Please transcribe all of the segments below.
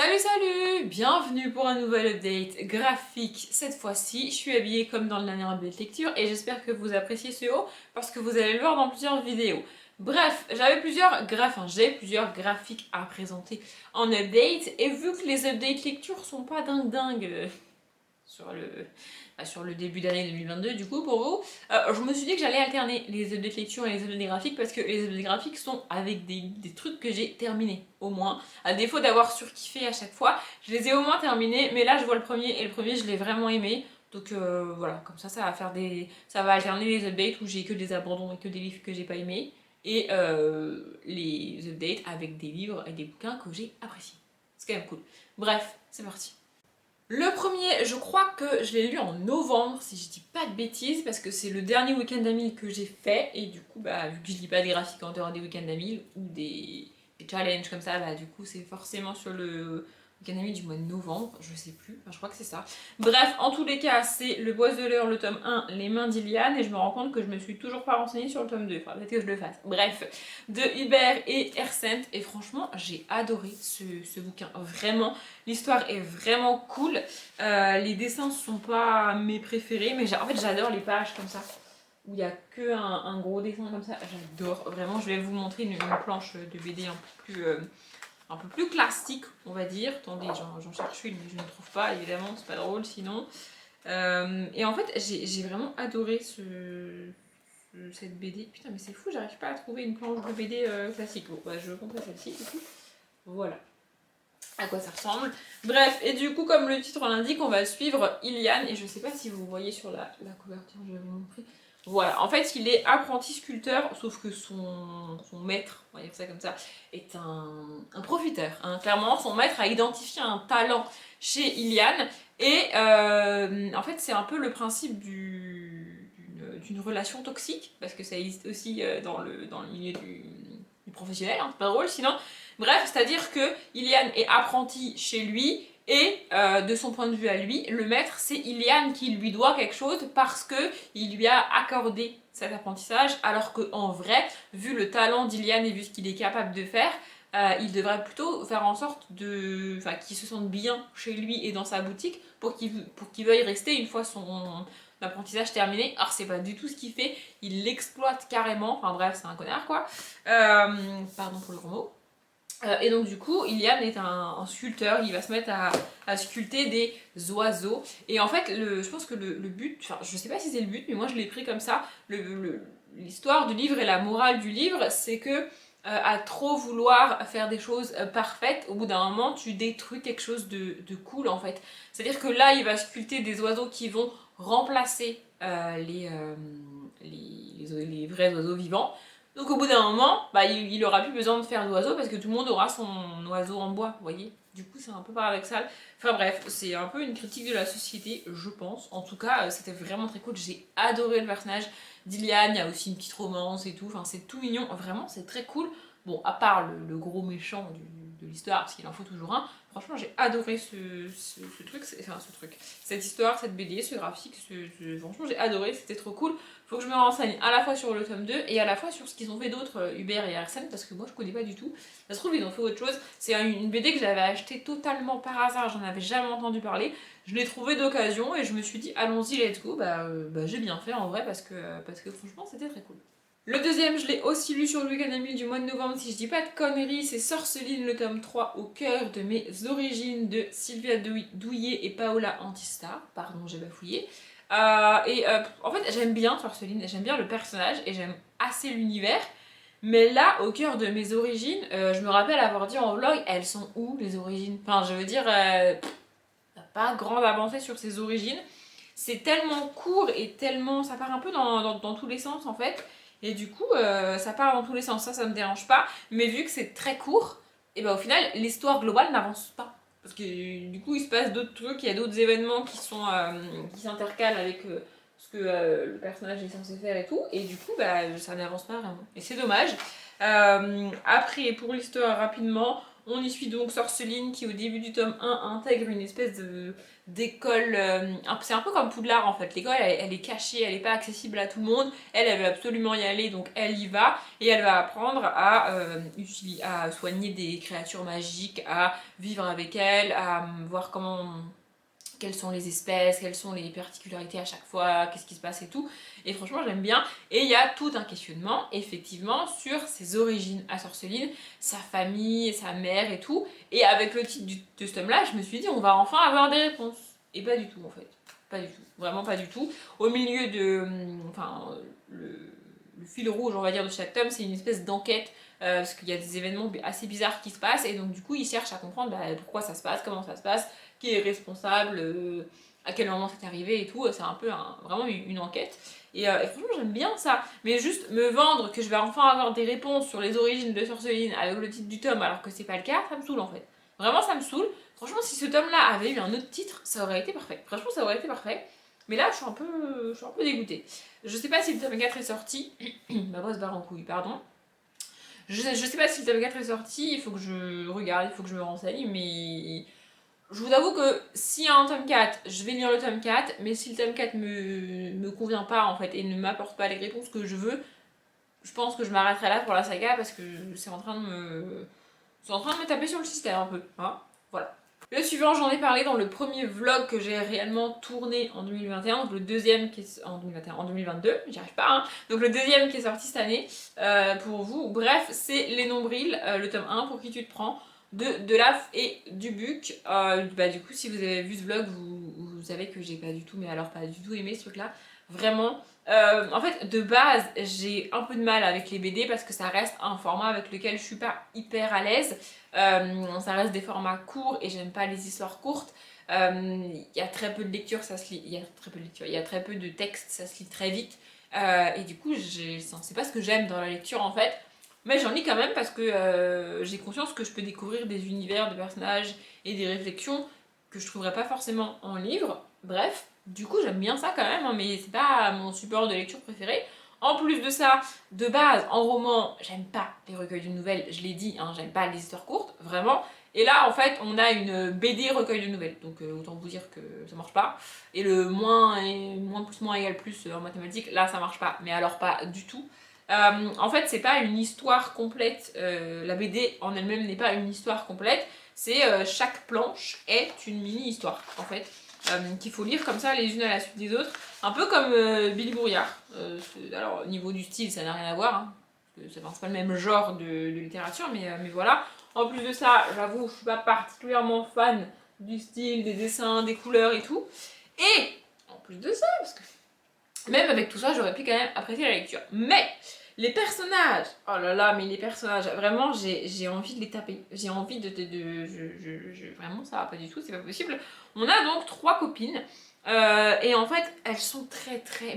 Salut, bienvenue pour un nouvel update graphique. Cette fois-ci, je suis habillée comme dans le dernier update lecture et j'espère que vous appréciez ce haut parce que vous allez le voir dans plusieurs vidéos. Bref, j'ai plusieurs graphiques à présenter en update et vu que les updates lecture sont pas dingues sur le début d'année 2022 du coup pour vous, je me suis dit que j'allais alterner les updates lecture et les updates graphiques parce que les updates graphiques sont avec des trucs que j'ai terminés au moins, à défaut d'avoir surkiffé à chaque fois, je les ai au moins terminés, mais là je vois le premier et le premier je l'ai vraiment aimé. Donc voilà, comme ça ça va alterner les updates où j'ai que des abandons et que des livres que j'ai pas aimés et les updates avec des livres et des bouquins que j'ai appréciés. C'est quand même cool. Bref, c'est parti. Le premier, je crois que je l'ai lu en novembre, si je dis pas de bêtises, parce que c'est le dernier week-end d'Amil que j'ai fait, et du coup, bah, vu que je lis pas des graphiques en dehors des week-ends d'Amil, ou des challenges comme ça, bah, du coup, c'est forcément sur le week-end d'Amil du mois de novembre, je sais plus, enfin, je crois que c'est ça. Bref, en tous les cas, c'est Le Bois de l'heure, le tome 1, Les mains d'Iliane, et je me rends compte que je me suis toujours pas renseignée sur le tome 2, enfin, peut-être que je le fasse. Bref, de Hubert et Hersent, et franchement, j'ai adoré ce bouquin, vraiment. L'histoire est vraiment cool. Les dessins sont pas mes préférés, mais en fait j'adore les pages comme ça, où il n'y a que un gros dessin comme ça. J'adore, vraiment. Je vais vous montrer une planche de BD un peu plus classique, on va dire. Attendez, j'en cherche une, mais je ne trouve pas, évidemment, c'est pas drôle sinon. Et en fait, j'ai vraiment adoré cette BD. Putain, mais c'est fou, j'arrive pas à trouver une planche de BD classique. Bon, bah, je compte celle-ci, du coup. Voilà à quoi ça ressemble. Bref, et du coup, comme le titre l'indique, on va suivre Iliane, et je sais pas si vous voyez sur la couverture, je vais vous montrer. Voilà, en fait, il est apprenti sculpteur, sauf que son maître, on va dire ça comme ça, est un profiteur. Hein. Clairement, son maître a identifié un talent chez Iliane, et en fait, c'est un peu le principe d'une relation toxique, parce que ça existe aussi dans le milieu du professionnel, hein, c'est pas drôle sinon. Bref, c'est-à-dire que Iliane est apprentie chez lui et de son point de vue à lui, le maître c'est Iliane qui lui doit quelque chose parce que il lui a accordé cet apprentissage, alors qu'en vrai, vu le talent d'Iliane et vu ce qu'il est capable de faire, il devrait plutôt faire en sorte qu'il se sente bien chez lui et dans sa boutique pour qu'il veuille rester une fois son apprentissage terminé. Alors c'est pas du tout ce qu'il fait, il l'exploite carrément, enfin bref, c'est un connard quoi. Pardon pour le gros mot. Et donc du coup, Ilian est un sculpteur, il va se mettre à sculpter des oiseaux. Et en fait, je pense que le but, enfin je sais pas si c'est le but, mais moi je l'ai pris comme ça, l'histoire du livre et la morale du livre, c'est que à trop vouloir faire des choses parfaites, au bout d'un moment tu détruis quelque chose de cool en fait. C'est-à-dire que là, il va sculpter des oiseaux qui vont remplacer les vrais oiseaux vivants. Donc au bout d'un moment, bah, il aura plus besoin de faire d'oiseaux parce que tout le monde aura son oiseau en bois, vous voyez. Du coup, c'est un peu paradoxal. Enfin bref, c'est un peu une critique de la société, je pense. En tout cas, c'était vraiment très cool. J'ai adoré le personnage d'Iliane. Il y a aussi une petite romance et tout. Enfin, c'est tout mignon. Vraiment, c'est très cool. Bon, à part le gros méchant de l'histoire, parce qu'il en faut toujours un. Franchement, j'ai adoré cette histoire, cette BD, ce graphique. Franchement, j'ai adoré. C'était trop cool. Faut que je me renseigne à la fois sur le tome 2 et à la fois sur ce qu'ils ont fait d'autres, Hubert et Arsène, parce que moi je connais pas du tout. Ça se trouve, ils ont fait autre chose. C'est une BD que j'avais achetée totalement par hasard, j'en avais jamais entendu parler. Je l'ai trouvée d'occasion et je me suis dit, allons-y, let's go. J'ai bien fait en vrai parce que franchement, c'était très cool. Le deuxième, je l'ai aussi lu sur le week-end du mois de novembre, si je dis pas de conneries, c'est Sorceline, le tome 3, au cœur de mes origines, de Sylvia Douillet et Paola Antista. Pardon, j'ai bafouillé. En fait, j'aime bien Sorceline, j'aime bien le personnage et j'aime assez l'univers. Mais là, au cœur de mes origines, je me rappelle avoir dit en vlog, elles sont où les origines? Enfin, je veux dire, pas grande avancée sur ses origines. C'est tellement court et tellement. Ça part un peu dans tous les sens en fait. Et du coup, ça part dans tous les sens. Ça me dérange pas. Mais vu que c'est très court, et ben au final, l'histoire globale n'avance pas. Parce que du coup, il se passe d'autres trucs, il y a d'autres événements qui s'intercalent avec ce que le personnage est censé faire et tout. Et du coup, ça n'avance pas vraiment. Et c'est dommage. Après, pour l'histoire rapidement, On y suit donc Sorceline qui au début du tome 1 intègre une espèce d'école, c'est un peu comme Poudlard en fait, l'école elle est cachée, elle n'est pas accessible à tout le monde, elle veut absolument y aller donc elle y va et elle va apprendre à soigner des créatures magiques, à vivre avec elles, à voir quelles sont les espèces, quelles sont les particularités à chaque fois, qu'est-ce qui se passe et tout. Et franchement, j'aime bien. Et il y a tout un questionnement, effectivement, sur ses origines à Sorceline, sa famille, sa mère et tout. Et avec le titre de ce tome-là, je me suis dit, on va enfin avoir des réponses. Et pas du tout, en fait. Pas du tout. Vraiment pas du tout. Au milieu de... Enfin, le fil rouge, on va dire, de chaque tome, c'est une espèce d'enquête parce qu'il y a des événements assez bizarres qui se passent et donc du coup ils cherchent à comprendre pourquoi ça se passe, comment ça se passe, qui est responsable, à quel moment c'est arrivé et tout. C'est un peu vraiment une enquête. Et franchement, j'aime bien ça. Mais juste me vendre que je vais enfin avoir des réponses sur les origines de Sorceline avec le titre du tome alors que c'est pas le cas, ça me saoule en fait. Vraiment, ça me saoule. Franchement, si ce tome-là avait eu un autre titre, ça aurait été parfait. Franchement, ça aurait été parfait. Mais là, je suis un peu dégoûtée. Je sais pas si le tome 4 est sorti. Ma voix se barre en couille, pardon. Je sais pas si le tome 4 est sorti, il faut que je regarde, il faut que je me renseigne, mais je vous avoue que s'il y a un tome 4, je vais lire le tome 4, mais si le tome 4 me convient pas en fait et ne m'apporte pas les réponses que je veux, je pense que je m'arrêterai là pour la saga parce que c'est en train de me taper sur le système un peu, hein. Voilà. Le suivant, j'en ai parlé dans le premier vlog que j'ai réellement tourné en 2021, donc le deuxième qui est en 2021, en 2022, j'y arrive pas, hein. Donc le deuxième qui est sorti cette année pour vous. Bref, c'est Les Nombrils, le tome 1, Pour qui tu te prends, de Laf et Dubuc. Du coup, si vous avez vu ce vlog, vous savez que j'ai pas du tout, mais alors pas du tout aimé ce truc-là. Vraiment. En fait, de base, j'ai un peu de mal avec les BD parce que ça reste un format avec lequel je suis pas hyper à l'aise. Ça reste des formats courts et j'aime pas les histoires courtes. Il y a très peu de lecture, ça se lit. Il y a très peu de lecture, il y a très peu de texte, ça se lit très vite. Et du coup, c'est pas ce que j'aime dans la lecture en fait. Mais j'en lis quand même parce que j'ai conscience que je peux découvrir des univers de personnages et des réflexions que je trouverais pas forcément en livre. Bref, du coup j'aime bien ça quand même, hein, mais c'est pas mon support de lecture préféré. En plus de ça, de base, en roman, j'aime pas les recueils de nouvelles, je l'ai dit, hein, j'aime pas les histoires courtes, vraiment. Et là, en fait, on a une BD recueil de nouvelles, donc autant vous dire que ça marche pas. Et le moins plus moins égale plus en mathématiques, là ça marche pas, mais alors pas du tout. En fait, c'est pas une histoire complète, la BD en elle-même n'est pas une histoire complète, c'est chaque planche est une mini-histoire, en fait. Qu'il faut lire comme ça les unes à la suite des autres, un peu comme Billy Bouriard. Alors au niveau du style ça n'a rien à voir, hein, c'est pas le même genre de littérature, mais voilà. En plus de ça, j'avoue, je suis pas particulièrement fan du style, des dessins, des couleurs et tout. Et en plus de ça, parce que même avec tout ça, j'aurais pu quand même apprécier la lecture. Mais les personnages, oh là là, mais les personnages, vraiment, j'ai envie de les taper. J'ai envie vraiment, ça va pas du tout, c'est pas possible. On a donc 3 copines. Et en fait, elles sont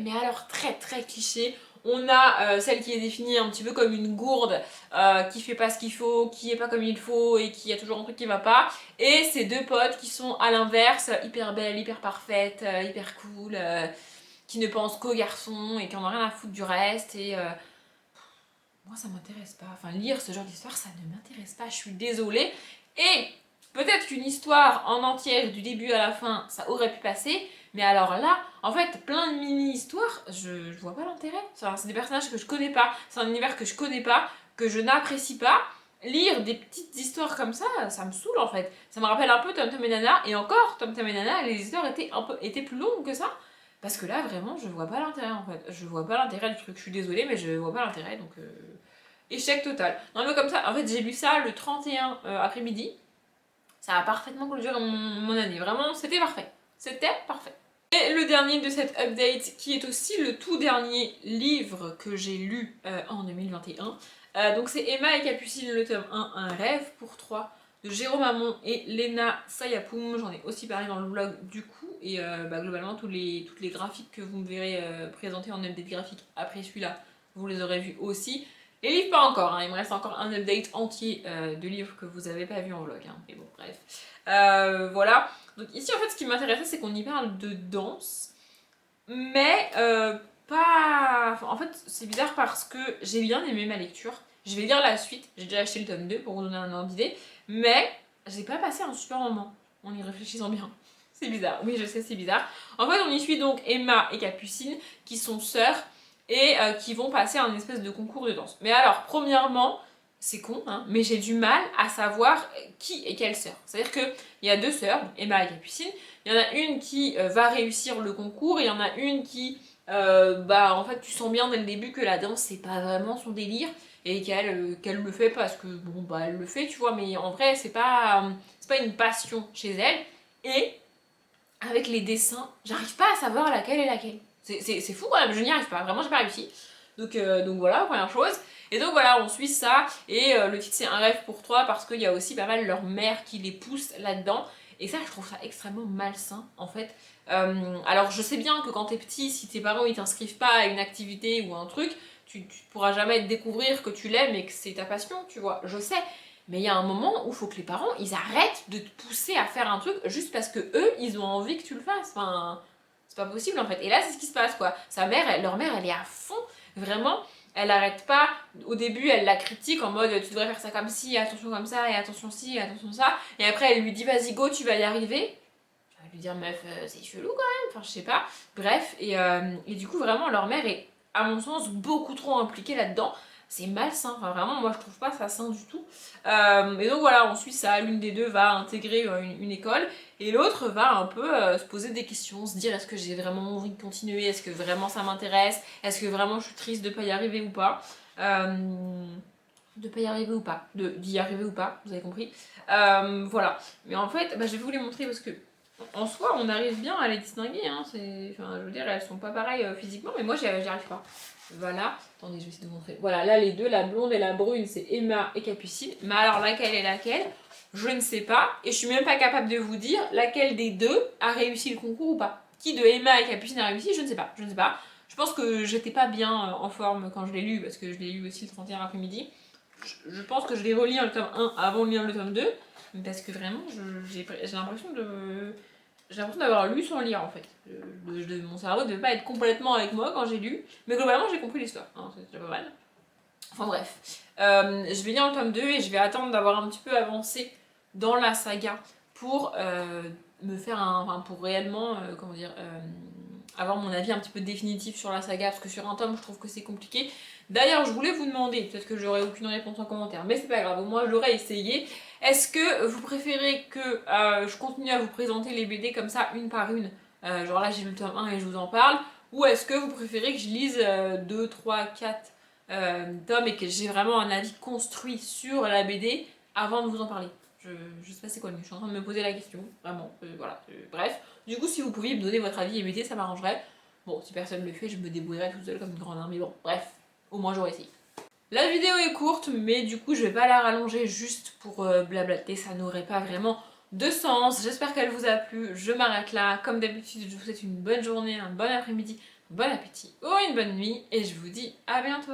mais alors très clichés. On a celle qui est définie un petit peu comme une gourde, qui fait pas ce qu'il faut, qui est pas comme il faut et qui a toujours un truc qui va pas. Et ces 2 potes qui sont à l'inverse, hyper belles, hyper parfaites, hyper cool. Qui ne pensent qu'aux garçons et qui en ont rien à foutre du reste. Et moi, ça m'intéresse pas. Enfin, lire ce genre d'histoire, ça ne m'intéresse pas. Je suis désolée. Et peut-être qu'une histoire en entière, du début à la fin, ça aurait pu passer. Mais alors là, en fait, plein de mini-histoires, je vois pas l'intérêt. C'est des personnages que je connais pas. C'est un univers que je connais pas, que je n'apprécie pas. Lire des petites histoires comme ça me saoule en fait. Ça me rappelle un peu Tom Tom et Nana. Et encore, Tom Tom et Nana, les histoires étaient plus longues que ça. Parce que là, vraiment, je vois pas l'intérêt en fait. Je vois pas l'intérêt du truc. Je suis désolée, mais je vois pas l'intérêt. Donc, échec total. Non, mais comme ça, en fait, j'ai lu ça le 31 après-midi. Ça a parfaitement clôturé mon année. Vraiment, c'était parfait. C'était parfait. Et le dernier de cette update, qui est aussi le tout dernier livre que j'ai lu en 2021. Donc, c'est Emma et Capucine, le tome 1, Un rêve pour 3 de Jérôme Hamon et Lena Sayapoum. J'en ai aussi parlé dans le vlog du coup. Et globalement, toutes les graphiques que vous me verrez présenter en update graphique après celui-là, vous les aurez vus aussi. Les livres pas encore, hein. Il me reste encore un update entier de livres que vous n'avez pas vu en vlog. Hein. Mais bon, bref. Voilà. Donc ici, en fait, ce qui m'intéressait, c'est qu'on y parle de danse. Mais pas... Enfin, en fait, c'est bizarre parce que j'ai bien aimé ma lecture. Je vais lire la suite. J'ai déjà acheté le tome 2 pour vous donner un ordre d'idée. mais j'ai pas passé un super moment en y réfléchissant bien. C'est bizarre, oui je sais c'est bizarre. En fait on y suit donc Emma et Capucine qui sont sœurs et qui vont passer un espèce de concours de danse. Mais alors premièrement, c'est con hein, mais j'ai du mal à savoir qui est quelle sœur. C'est-à-dire qu'il y a deux sœurs, Emma et Capucine, il y en a une qui va réussir le concours et il y en a une qui, en fait tu sens bien dès le début que la danse c'est pas vraiment son délire et qu'elle le fait parce que bon bah elle le fait tu vois, mais en vrai c'est pas une passion chez elle. Et avec les dessins, j'arrive pas à savoir laquelle est laquelle. C'est fou quand même, je n'y arrive pas, vraiment j'ai pas réussi. Donc voilà, première chose. Et donc voilà, on suit ça, et le titre c'est Un rêve pour toi, parce qu'il y a aussi pas mal leur mère qui les pousse là-dedans. Et ça, je trouve ça extrêmement malsain, en fait. Alors je sais bien que quand t'es petit, si tes parents ils t'inscrivent pas à une activité ou un truc, tu pourras jamais découvrir que tu l'aimes et que c'est ta passion, tu vois, je sais. Mais il y a un moment où il faut que les parents, ils arrêtent de te pousser à faire un truc juste parce que eux, ils ont envie que tu le fasses. Enfin, c'est pas possible en fait. Et là, c'est ce qui se passe quoi. Leur mère, elle est à fond. Vraiment, elle arrête pas. Au début, elle la critique en mode tu devrais faire ça comme ci, attention comme ça, et attention ci, et attention ça. Et après, elle lui dit vas-y go, tu vas y arriver. Je vais lui dire meuf, c'est chelou quand même. Enfin, je sais pas. Bref, et du coup, vraiment, leur mère est, à mon sens, beaucoup trop impliquée là-dedans. C'est malsain, enfin vraiment moi je trouve pas ça sain du tout. Et donc voilà, on suit ça, l'une des deux va intégrer une école et l'autre va un peu se poser des questions, se dire est-ce que j'ai vraiment envie de continuer, est-ce que vraiment ça m'intéresse, est-ce que vraiment je suis triste de pas y arriver ou pas. De pas y arriver ou pas, d'y arriver ou pas, vous avez compris. Voilà, mais en fait je vais vous les montrer parce que en soi on arrive bien à les distinguer, hein. Enfin, je veux dire elles sont pas pareilles physiquement mais moi j'y arrive pas. Voilà, attendez, je vais essayer de vous montrer. Voilà, là les deux, la blonde et la brune, c'est Emma et Capucine. Mais alors laquelle est laquelle, je ne sais pas. Et je suis même pas capable de vous dire laquelle des deux a réussi le concours ou pas. Qui de Emma et Capucine a réussi, je ne sais pas. Je ne sais pas. Je pense que j'étais pas bien en forme quand je l'ai lu, parce que je l'ai lu aussi le 31 après-midi. Je pense que je l'ai relié le tome 1 avant de lire le tome 2. Parce que vraiment, j'ai l'impression de... J'ai l'impression d'avoir lu sans lire en fait. Mon cerveau ne devait pas être complètement avec moi quand j'ai lu, mais globalement j'ai compris l'histoire, hein, c'est déjà pas mal. Enfin bref, je vais lire le tome 2 et je vais attendre d'avoir un petit peu avancé dans la saga pour me faire pour réellement, avoir mon avis un petit peu définitif sur la saga, parce que sur un tome je trouve que c'est compliqué. D'ailleurs je voulais vous demander, peut-être que j'aurai aucune réponse en commentaire, mais c'est pas grave, au moins je l'aurais essayé. Est-ce que vous préférez que je continue à vous présenter les BD comme ça, une par une, genre là j'ai lu le tome 1 et je vous en parle, ou est-ce que vous préférez que je lise 2, 3, 4 tomes et que j'ai vraiment un avis construit sur la BD avant de vous en parler? Je sais pas c'est quoi le mieux, je suis en train de me poser la question, vraiment, voilà, bref. Du coup si vous pouviez me donner votre avis et m'aider, ça m'arrangerait. Bon, si personne ne le fait, je me débrouillerai toute seule comme une grande arme, mais bon, bref, au moins j'aurais essayé. La vidéo est courte, mais du coup je vais pas la rallonger juste pour blablater, ça n'aurait pas vraiment de sens. J'espère qu'elle vous a plu, je m'arrête là. Comme d'habitude, je vous souhaite une bonne journée, un bon après-midi, un bon appétit ou une bonne nuit, et je vous dis à bientôt.